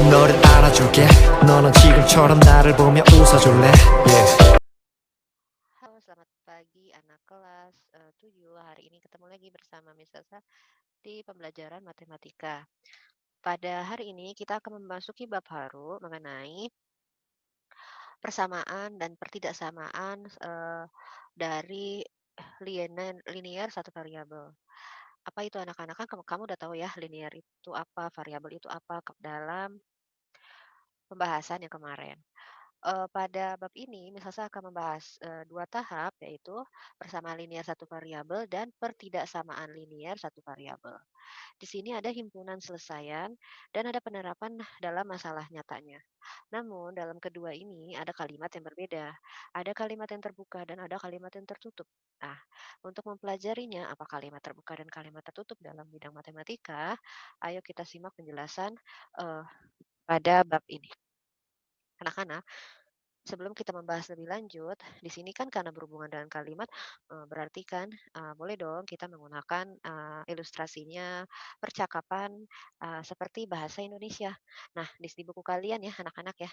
너를 알아줄게 너는 지금처럼 나를 보며 웃어줄래 yeah. Halo, selamat pagi anak kelas 7. Hari ini ketemu lagi bersama Miss Sasa di pembelajaran matematika. Pada hari ini kita akan memasuki bab baru mengenai persamaan dan pertidaksamaan dari linear satu variabel. Apa itu anak-anak? Kan kamu udah tahu ya linear itu apa, variabel itu apa dalam pembahasan yang kemarin. Pada bab ini, Miss Sasa akan membahas 2 tahap, yaitu persamaan linear satu variabel dan pertidaksamaan linear satu variabel. Di sini ada himpunan selesaian dan ada penerapan dalam masalah nyatanya. Namun, dalam kedua ini ada kalimat yang berbeda. Ada kalimat yang terbuka dan ada kalimat yang tertutup. Nah, untuk mempelajarinya, apa kalimat terbuka dan kalimat tertutup dalam bidang matematika, ayo kita simak penjelasan eh, pada bab ini. Anak-anak, sebelum kita membahas lebih lanjut, di sini kan karena berhubungan dengan kalimat, berarti kan, boleh dong kita menggunakan, ilustrasinya, percakapan, seperti bahasa Indonesia. Nah, di buku kalian ya, anak-anak ya,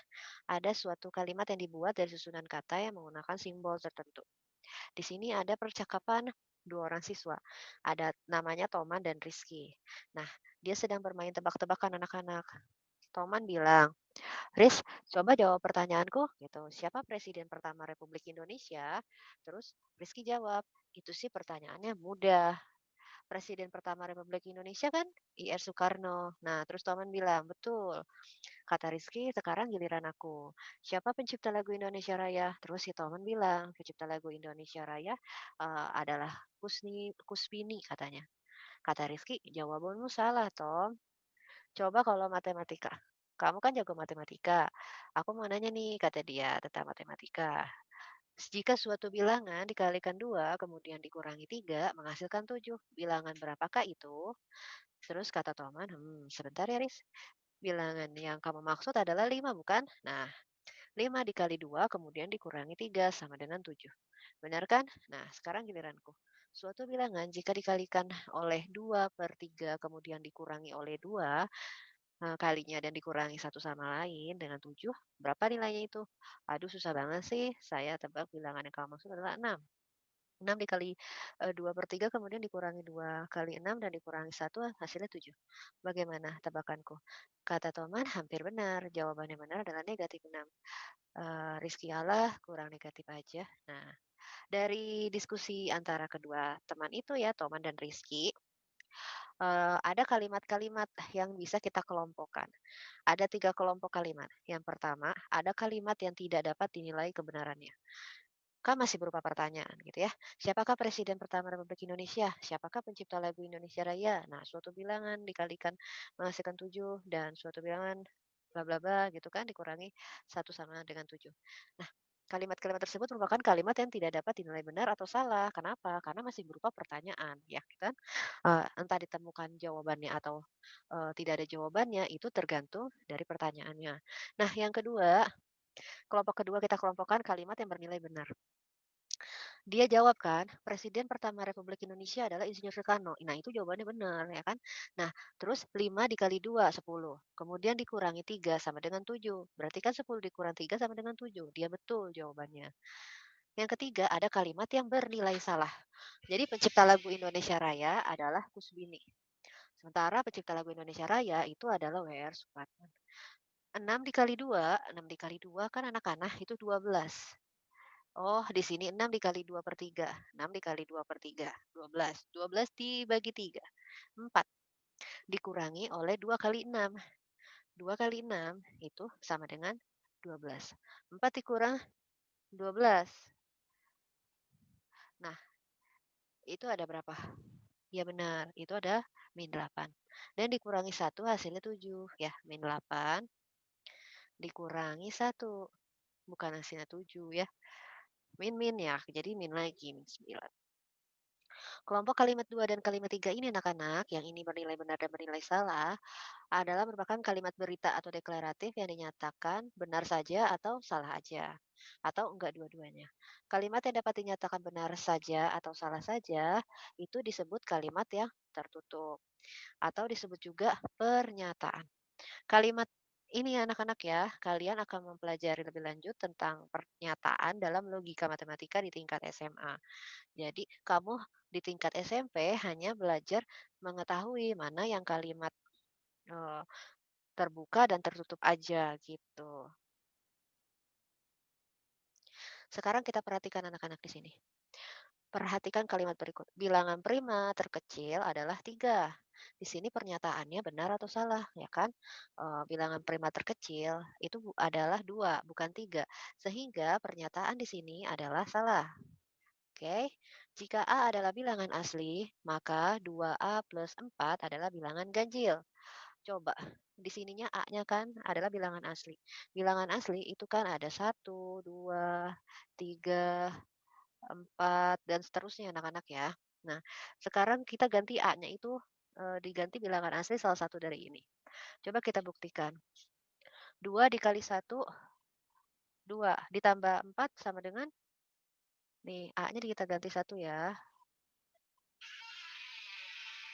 ada suatu kalimat yang dibuat dari susunan kata yang menggunakan simbol tertentu. Di sini ada percakapan 2 orang siswa, ada namanya Toman dan Rizky. Nah, dia sedang bermain tebak-tebakan anak-anak. Toman bilang, Riz, coba jawab pertanyaanku gitu. Siapa presiden pertama Republik Indonesia? Terus Rizky jawab, itu sih pertanyaannya mudah. Presiden pertama Republik Indonesia kan I.R. Soekarno. Nah, terus Toman bilang, betul. Kata Rizky, sekarang giliran aku. Siapa pencipta lagu Indonesia Raya? Terus si Toman bilang, pencipta lagu Indonesia Raya adalah Kusbini katanya. Kata Rizky, jawabanmu salah, Tom. Coba kalau matematika. Kamu kan jago matematika. Aku mau nanya nih, kata dia, tentang matematika. Jika suatu bilangan dikalikan 2, kemudian dikurangi 3, menghasilkan 7. Bilangan berapakah itu? Terus kata Toman, sebentar ya Riz. Bilangan yang kamu maksud adalah 5, bukan? Nah, 5 dikali 2, kemudian dikurangi 3, sama dengan 7. Benar kan? Nah, sekarang giliranku. Suatu bilangan jika dikalikan oleh 2 per 3, kemudian dikurangi oleh 2, kalinya dan dikurangi satu sama lain dengan 7, berapa nilainya itu? Aduh susah banget sih, saya tebak bilangan yang kamu maksud adalah 6. 6 dikali 2 per 3 kemudian dikurangi 2 kali 6 dan dikurangi 1 hasilnya 7. Bagaimana tebakanku? Kata Toman, hampir benar. Jawabannya benar adalah negatif 6. Rizky Allah kurang negatif aja. Nah, dari diskusi antara kedua teman itu ya, Toman dan Rizky, ada kalimat-kalimat yang bisa kita kelompokkan. Ada 3 kelompok kalimat. Yang pertama, ada kalimat yang tidak dapat dinilai kebenarannya. Kan masih berupa pertanyaan gitu ya. Siapakah presiden pertama Republik Indonesia? Siapakah pencipta lagu Indonesia Raya? Nah, suatu bilangan dikalikan menghasilkan 7 dan suatu bilangan bla bla bla gitu kan dikurangi satu sama dengan 7. Nah, kalimat-kalimat tersebut merupakan kalimat yang tidak dapat dinilai benar atau salah. Kenapa? Karena masih berupa pertanyaan, ya kan? Entah ditemukan jawabannya atau tidak ada jawabannya itu tergantung dari pertanyaannya. Nah, yang kedua, kelompok kedua kita kelompokkan kalimat yang bernilai benar. Dia jawab kan, presiden pertama Republik Indonesia adalah Insinyur Soekarno. Nah, itu jawabannya benar, ya kan? Nah, terus 5 dikali 2, 10. Kemudian dikurangi 3 sama dengan 7. Berarti kan 10 dikurang 3 sama dengan 7. Dia betul jawabannya. Yang ketiga, ada kalimat yang bernilai salah. Jadi pencipta lagu Indonesia Raya adalah Kusbini. Sementara pencipta lagu Indonesia Raya itu adalah W.R. Supratman. 6 dikali 2, 6 dikali 2 kan anak-anak itu 12. Oh, di sini 6 dikali 2 per 3. 6 dikali 2 per 3, 12. 12 dibagi 3, 4. Dikurangi oleh 2 kali 6. 2 kali 6 itu sama dengan 12. 4 dikurang 12. Nah, itu ada berapa? Ya benar, itu ada min 8. Dan dikurangi 1 hasilnya 7. Ya, min 8 dikurangi 1. Bukan hasilnya 7 ya. Min-min ya, jadi min lagi, min 9. Kelompok kalimat 2 dan kalimat 3 ini anak-anak, yang ini bernilai benar dan bernilai salah, adalah merupakan kalimat berita atau deklaratif yang dinyatakan benar saja atau salah aja, atau enggak dua-duanya. Kalimat yang dapat dinyatakan benar saja atau salah saja, itu disebut kalimat yang tertutup, atau disebut juga pernyataan. Kalimat Ini anak-anak ya, kalian akan mempelajari lebih lanjut tentang pernyataan dalam logika matematika di tingkat SMA. Jadi, kamu di tingkat SMP hanya belajar mengetahui mana yang kalimat eh, terbuka dan tertutup aja gitu. Sekarang kita perhatikan anak-anak di sini. Perhatikan kalimat berikut. Bilangan prima terkecil adalah 3. Di sini pernyataannya benar atau salah, ya kan? Bilangan prima terkecil itu adalah 2, bukan 3. Sehingga pernyataan di sini adalah salah. Oke. Jika A adalah bilangan asli, maka 2A plus 4 adalah bilangan ganjil. Coba, di sininya A-nya kan adalah bilangan asli. Bilangan asli itu kan ada 1, 2, 3, 4, dan seterusnya anak-anak ya. Nah, sekarang kita ganti A-nya itu, diganti bilangan asli salah satu dari ini. Coba kita buktikan. 2 dikali 1, 2, ditambah 4 sama dengan nih, A-nya kita ganti 1 ya.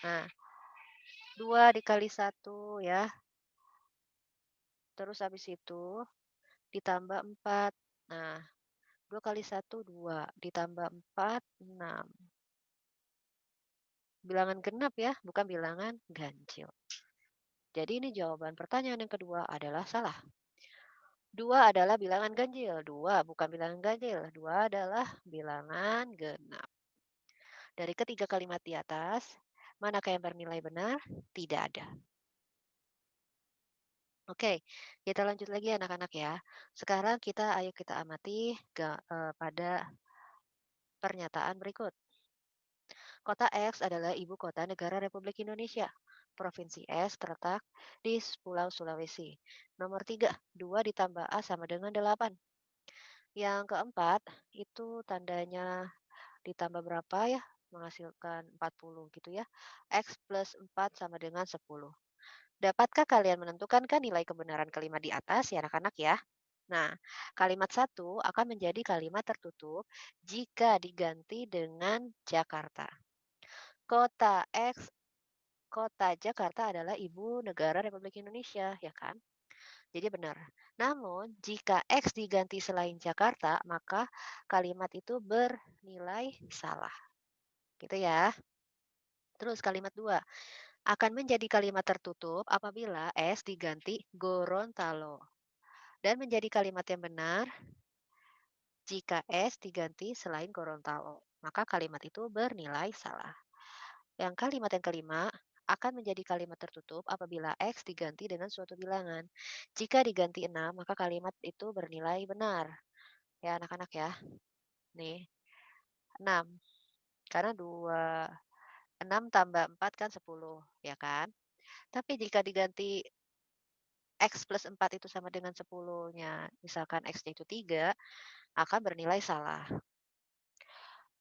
Nah, 2 dikali 1 ya, terus habis itu ditambah 4. Nah, 2 kali 1 2, ditambah 4 6. Bilangan genap ya, bukan bilangan ganjil. Jadi ini jawaban pertanyaan yang kedua adalah salah. 2 adalah bilangan ganjil. 2 bukan bilangan ganjil. 2 adalah bilangan genap. Dari ketiga kalimat di atas, manakah yang bernilai benar? Tidak ada. Oke, kita lanjut lagi anak-anak ya. Sekarang ayo kita amati pada pernyataan berikut. Kota X adalah ibu kota negara Republik Indonesia. Provinsi S terletak di Pulau Sulawesi. Nomor 3, 2 ditambah A sama dengan 8. Yang keempat, itu tandanya ditambah berapa ya? Menghasilkan 40 gitu ya. X plus 4 sama dengan 10. Dapatkah kalian menentukan kan nilai kebenaran kalimat di atas ya anak-anak ya? Nah, kalimat satu akan menjadi kalimat tertutup jika diganti dengan Jakarta. Kota X, kota Jakarta adalah ibu negara Republik Indonesia, ya kan? Jadi benar. Namun, jika X diganti selain Jakarta, maka kalimat itu bernilai salah. Gitu ya. Terus kalimat 2 akan menjadi kalimat tertutup apabila S diganti Gorontalo. Dan menjadi kalimat yang benar jika S diganti selain Gorontalo. Maka kalimat itu bernilai salah. Yang kalimat yang kelima akan menjadi kalimat tertutup apabila X diganti dengan suatu bilangan. Jika diganti 6, maka kalimat itu bernilai benar. Ya anak-anak ya. Nih, 6. Karena 6 tambah 4 kan 10, ya kan? Tapi jika diganti X plus 4 itu sama dengan 10-nya, misalkan X-nya itu 3, akan bernilai salah.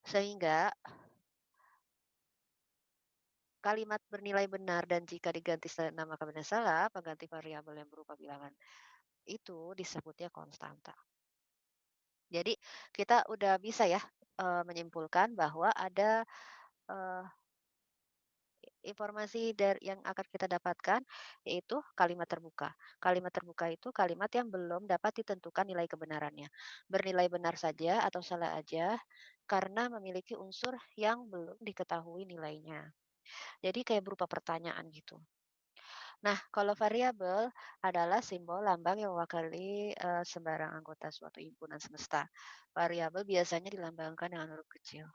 Sehingga kalimat bernilai benar dan jika diganti nama maka salah, pengganti variabel yang berupa bilangan itu disebutnya konstanta. Jadi kita udah bisa ya menyimpulkan bahwa ada eh, informasi dari yang akan kita dapatkan yaitu kalimat terbuka. Kalimat terbuka itu kalimat yang belum dapat ditentukan nilai kebenarannya. Bernilai benar saja atau salah aja karena memiliki unsur yang belum diketahui nilainya. Jadi kayak berupa pertanyaan gitu. Nah, kalau variabel adalah simbol lambang yang mewakili sembarang anggota suatu himpunan semesta. Variabel biasanya dilambangkan dengan huruf kecil.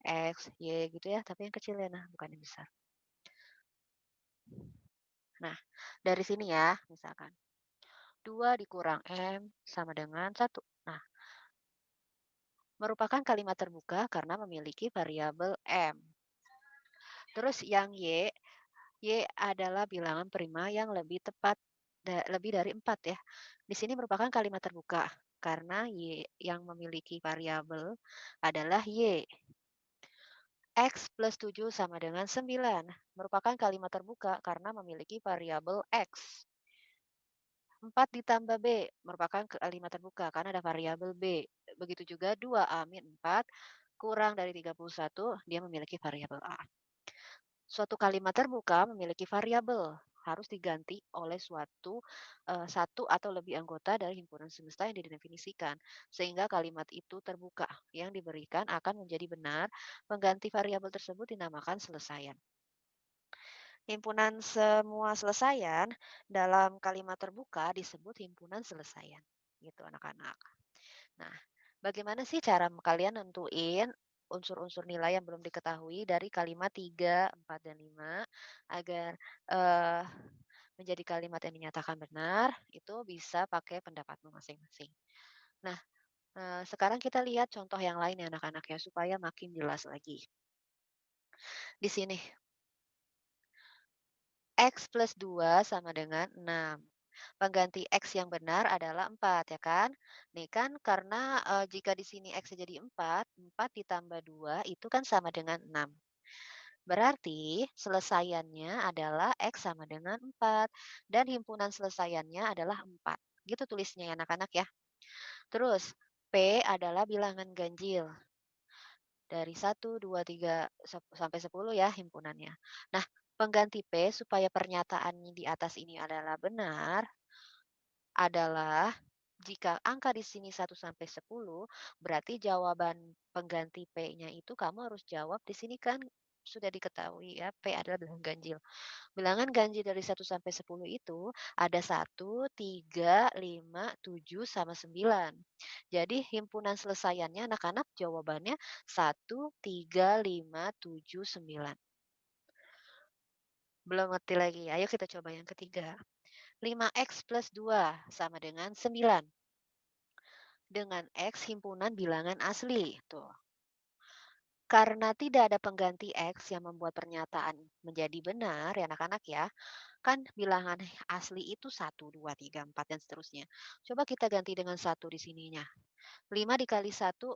X, Y gitu ya, tapi yang kecil ya, nah bukan yang besar. Nah, dari sini ya, misalkan 2 dikurang M sama dengan 1. Nah, merupakan kalimat terbuka karena memiliki variabel M. Terus yang Y adalah bilangan prima yang lebih tepat, lebih dari 4 ya. Di sini merupakan kalimat terbuka karena Y yang memiliki variabel adalah Y. X plus 7 sama dengan 9 merupakan kalimat terbuka karena memiliki variabel X. 4 ditambah B merupakan kalimat terbuka karena ada variabel B. Begitu juga 2A min 4 kurang dari 31, dia memiliki variabel A. Suatu kalimat terbuka memiliki variabel. harus diganti oleh satu atau lebih anggota dari himpunan semesta yang didefinisikan, sehingga kalimat itu terbuka. Yang diberikan akan menjadi benar, pengganti variabel tersebut dinamakan selesaian. Himpunan semua selesaian dalam kalimat terbuka disebut himpunan selesaian. Gitu anak-anak. Nah, bagaimana sih cara kalian nentuin unsur-unsur nilai yang belum diketahui dari kalimat 3, 4, dan 5 agar eh, menjadi kalimat yang dinyatakan benar? Itu bisa pakai pendapatmu masing-masing. Nah, sekarang kita lihat contoh yang lain ya anak-anak ya supaya makin jelas lagi. Di sini, X plus 2 sama dengan 6. Pengganti X yang benar adalah 4 ya kan? Nih kan karena, jika di sini X jadi 4 ditambah 2 itu kan sama dengan 6. Berarti selesaiannya adalah X sama dengan 4 dan himpunan selesaiannya adalah 4. Gitu tulisnya ya anak-anak ya. Terus P adalah bilangan ganjil. Dari 1, 2, 3 sampai 10 ya himpunannya. Nah, pengganti P supaya pernyataan di atas ini adalah benar adalah jika angka di sini 1 sampai 10, berarti jawaban pengganti P-nya itu kamu harus jawab di sini kan sudah diketahui ya, P adalah bilangan ganjil. Bilangan ganjil dari 1 sampai 10 itu ada 1, 3, 5, 7, sama 9. Jadi himpunan selesaiannya anak-anak jawabannya 1, 3, 5, 7, 9. Belum ngerti lagi, ayo kita coba yang ketiga. 5x plus 2 sama dengan 9. Dengan X himpunan bilangan asli. Tuh. Karena tidak ada pengganti X yang membuat pernyataan menjadi benar ya anak-anak ya. Kan bilangan asli itu 1, 2, 3, 4 dan seterusnya. Coba kita ganti dengan 1 di sininya. 5 dikali 1,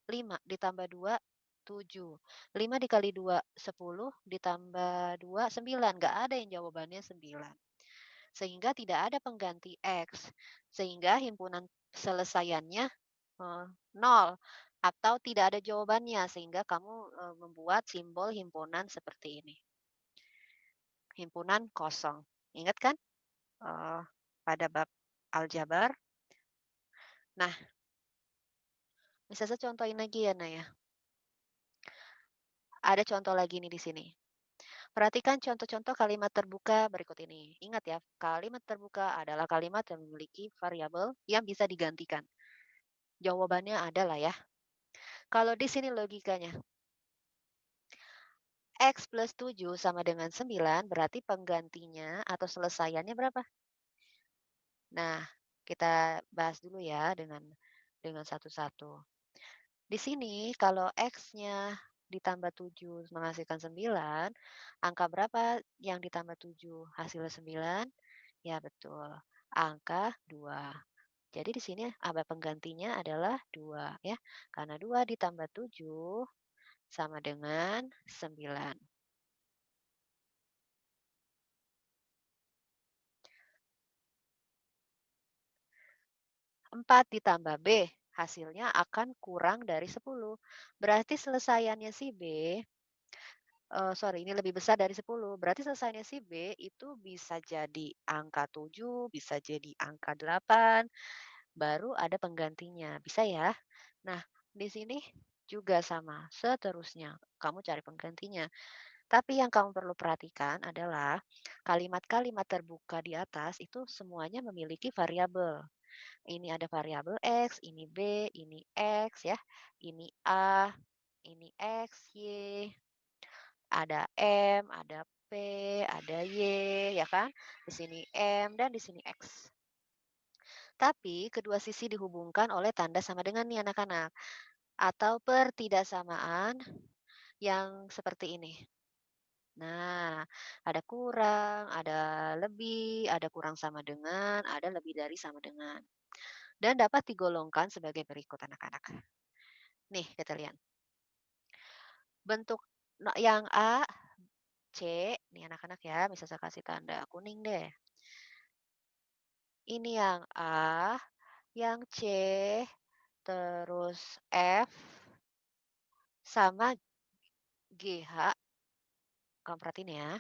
5 ditambah 2, 7. 5 dikali 2, 10 ditambah 2, 9. Nggak ada yang jawabannya 9. Sehingga tidak ada pengganti X. Sehingga himpunan selesaiannya 0 atau tidak ada jawabannya sehingga kamu, membuat simbol himpunan seperti ini, himpunan kosong. Ingat kan, eee, pada bab aljabar? Nah, bisa saya contohin lagi ya, Nak, ya. Ada contoh lagi nih di sini. Perhatikan contoh-contoh kalimat terbuka berikut ini. Ingat ya, kalimat terbuka adalah kalimat yang memiliki variabel yang bisa digantikan. Jawabannya adalah ya. Kalau di sini logikanya, X plus 7 sama dengan 9 berarti penggantinya atau selesaiannya berapa? Nah, kita bahas dulu ya dengan satu-satu. Di sini kalau X-nya ditambah 7 menghasilkan 9, angka berapa yang ditambah 7 hasilnya 9? Ya betul, angka 2. Jadi di sini ada penggantinya adalah 2 ya. Karena 2 ditambah 7 sama dengan 9. 4 ditambah B, hasilnya akan kurang dari 10. Berarti selesaiannya si B, sorry ini lebih besar dari 10. Berarti selesaiannya si B itu bisa jadi angka 7, bisa jadi angka 8, baru ada penggantinya. Bisa ya? Nah, di sini juga sama, seterusnya. Kamu cari penggantinya. Tapi yang kamu perlu perhatikan adalah kalimat-kalimat terbuka di atas itu semuanya memiliki variabel. Ini ada variabel X, ini B, ini X ya, ini A, ini X, Y, ada M, ada P, ada Y, ya kan? Di sini M dan di sini X. Tapi kedua sisi dihubungkan oleh tanda sama dengan nih anak-anak atau pertidaksamaan yang seperti ini. Nah, ada kurang, ada lebih, ada kurang sama dengan, ada lebih dari sama dengan. Dan dapat digolongkan sebagai berikut anak-anak. Nih, kita lihat. Bentuk yang A, C, nih anak-anak ya, bisa saya kasih tanda kuning deh. Ini yang A, yang C, terus F, sama GH. Kamu perhatiin ya.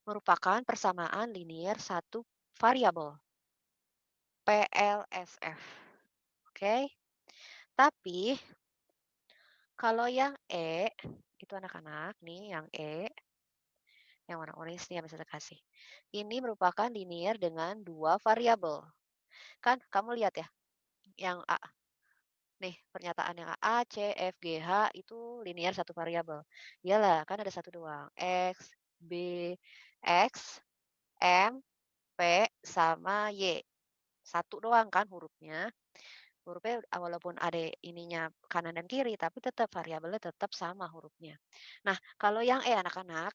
merupakan persamaan linier satu variabel, PLSF. Oke. Tapi kalau yang E, itu anak-anak nih yang E, yang warna orange nih yang bisa saya kasih. Ini merupakan linier dengan dua variabel. Kan kamu lihat ya, yang A nih, pernyataan yang A, C, F, G, H itu linear satu variabel. Iyalah, kan ada satu doang. X, B, X, M, P, sama Y. Satu doang kan hurufnya. Hurufnya walaupun ada ininya kanan dan kiri, tapi tetap variabelnya tetap sama hurufnya. Nah, kalau yang E anak-anak,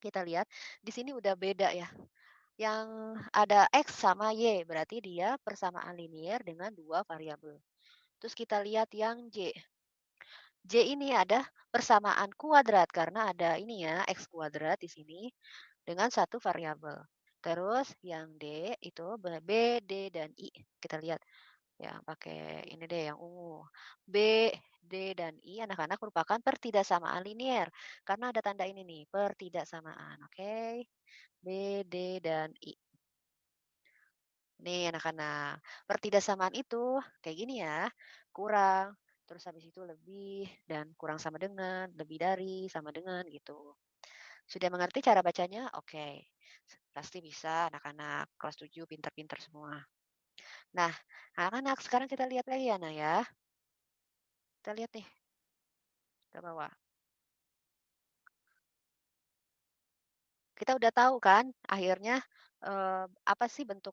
kita lihat di sini udah beda ya. Yang ada X sama Y, berarti dia persamaan linear dengan dua variabel. Terus kita lihat yang J. J ini ada persamaan kuadrat karena ada ini ya, X kuadrat di sini dengan satu variabel. Terus yang D itu B, D, dan I. Kita lihat ya pakai ini deh yang ungu. B, D, dan I anak-anak merupakan pertidaksamaan linier karena ada tanda ini nih, pertidaksamaan. Oke. B, D, dan I. Nih anak-anak, pertidaksamaan itu kayak gini ya, kurang, terus habis itu lebih, dan kurang sama dengan, lebih dari, sama dengan gitu. Sudah mengerti cara bacanya? Oke. Pasti bisa anak-anak kelas 7 pintar-pintar semua. Nah, anak-anak sekarang kita lihat lagi ya, nah ya. Kita lihat nih ke bawah. Kita udah tahu kan akhirnya apa sih bentuk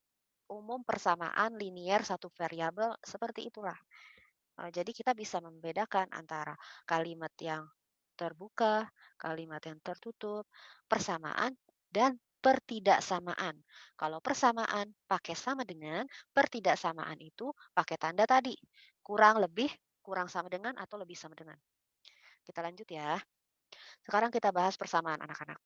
umum persamaan linier satu variabel seperti itulah. Jadi kita bisa membedakan antara kalimat yang terbuka, kalimat yang tertutup, persamaan, dan pertidaksamaan. Kalau persamaan pakai sama dengan, pertidaksamaan itu pakai tanda tadi, kurang lebih, kurang sama dengan, atau lebih sama dengan. Kita lanjut ya. Sekarang kita bahas persamaan anak-anak.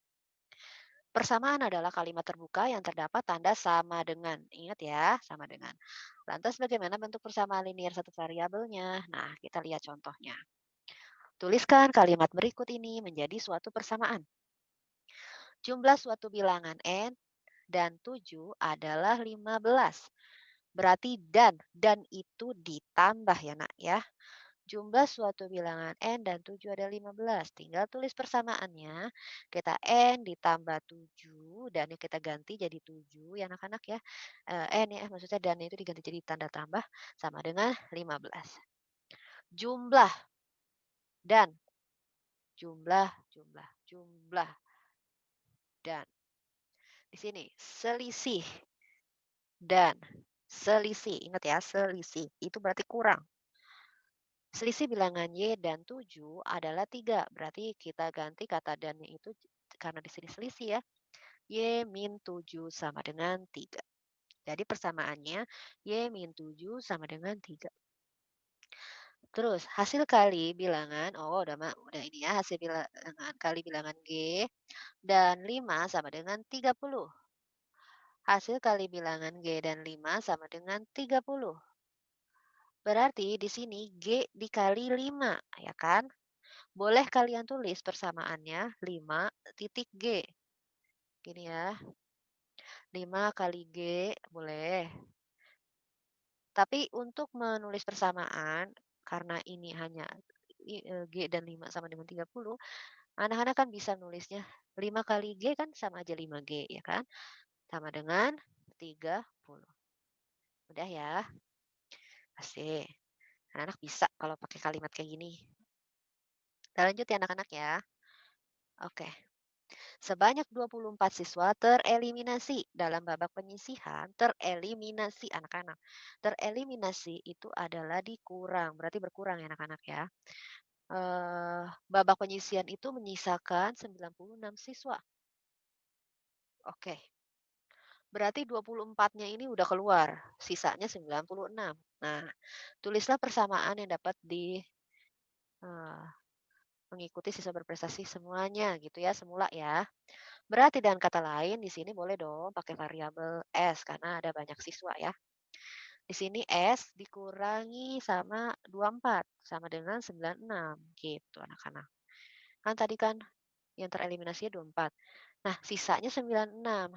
Persamaan adalah kalimat terbuka yang terdapat tanda sama dengan. Ingat ya, sama dengan. Lantas bagaimana bentuk persamaan linier satu variabelnya? Nah, kita lihat contohnya. Tuliskan kalimat berikut ini menjadi suatu persamaan. Jumlah suatu bilangan n dan 7 adalah 15. Berarti dan itu ditambah ya nak ya. Jumlah suatu bilangan n dan 7 adalah 15. Tinggal tulis persamaannya. Kita n ditambah 7 dan ini kita ganti jadi 7 ya anak-anak ya. N ya maksudnya dan itu diganti jadi tanda tambah sama dengan 15. Jumlah dan jumlah dan di sini selisih dan selisih. Ingat ya, selisih itu berarti kurang. Selisih bilangan Y dan 7 adalah 3. Berarti kita ganti kata dannya itu karena di sini selisih ya. Y min 7 sama dengan 3. Jadi persamaannya Y min 7 sama dengan 3. Terus hasil kali bilangan, oh udah ini ya, hasil bilangan kali bilangan G dan 5 sama dengan 30. Hasil kali bilangan G dan 5 sama dengan 30. Berarti di sini G dikali 5, ya kan? Boleh kalian tulis persamaannya 5 titik G. Gini ya, 5 kali G boleh. Tapi untuk menulis persamaan, karena ini hanya G dan 5 sama dengan 30, anak-anak kan bisa nulisnya 5 kali G kan sama aja 5G, ya kan? Sama dengan 30. Udah ya, pasti. Anak-anak bisa kalau pakai kalimat kayak gini. Kita lanjut ya anak-anak ya. Oke. Sebanyak 24 siswa tereliminasi dalam babak penyisihan, tereliminasi anak-anak. Tereliminasi itu adalah dikurang, berarti berkurang ya anak-anak ya. Babak penyisihan itu menyisakan 96 siswa. Oke. Berarti 24-nya ini udah keluar, sisanya 96. Nah, tulislah persamaan yang dapat eh, mengikuti siswa berprestasi semuanya gitu ya, semula ya. Berarti dengan kata lain di sini boleh dong pakai variabel S karena ada banyak siswa ya. Di sini S dikurangi sama 24 sama dengan 96 gitu anak-anak. Kan tadi kan yang tereliminasinya 24. Nah, sisanya 96.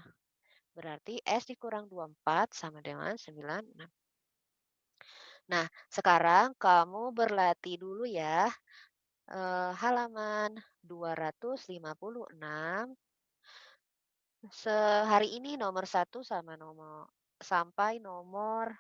Berarti S dikurang 24 sama dengan 96. Nah, sekarang kamu berlatih dulu ya, halaman 256 sehari ini nomor 1 sama sampai nomor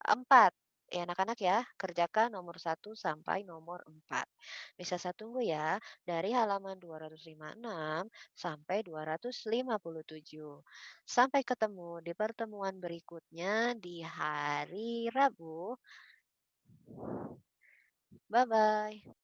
4. Ya, anak-anak ya, kerjakan nomor 1 sampai nomor 4. Bisa saya tunggu ya, dari halaman 256 sampai 257. Sampai ketemu di pertemuan berikutnya di hari Rabu. Bye-bye.